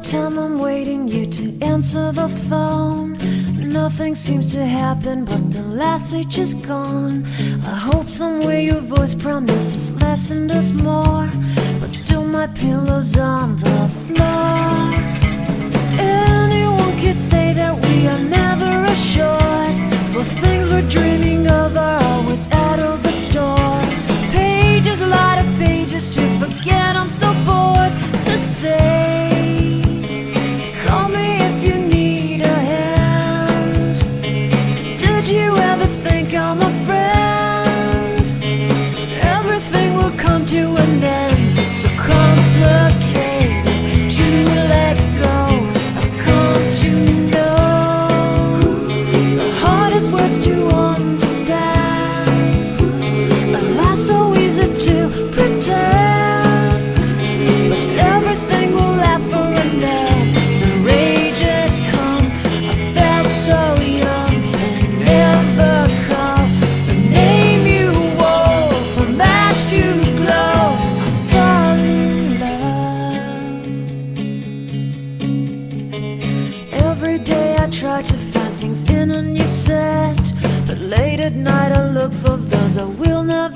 time I'm waiting you to answer the phone. Nothing seems to happen, but the last stage is gone. I hope somewhere your voice promises less and us more, but still my pillow's on the floor. Anyone could say that we are never assured, for things we're dreaming of are always out of the store. Pages, a lot of pages to forget, I'm so bored to say. Call me if you need a hand. Did you ever think I'm a friend? Everything will come to an end. It's so complicated to let go. I've come to know the hardest words to understand. Alas, so easy to pretend, but everything will last for a night. The rage is hung. I felt so young and never called the name you wore. From ash to glow, I fall in love. Every day I try to find things in a new set, but late at night I look for those I will never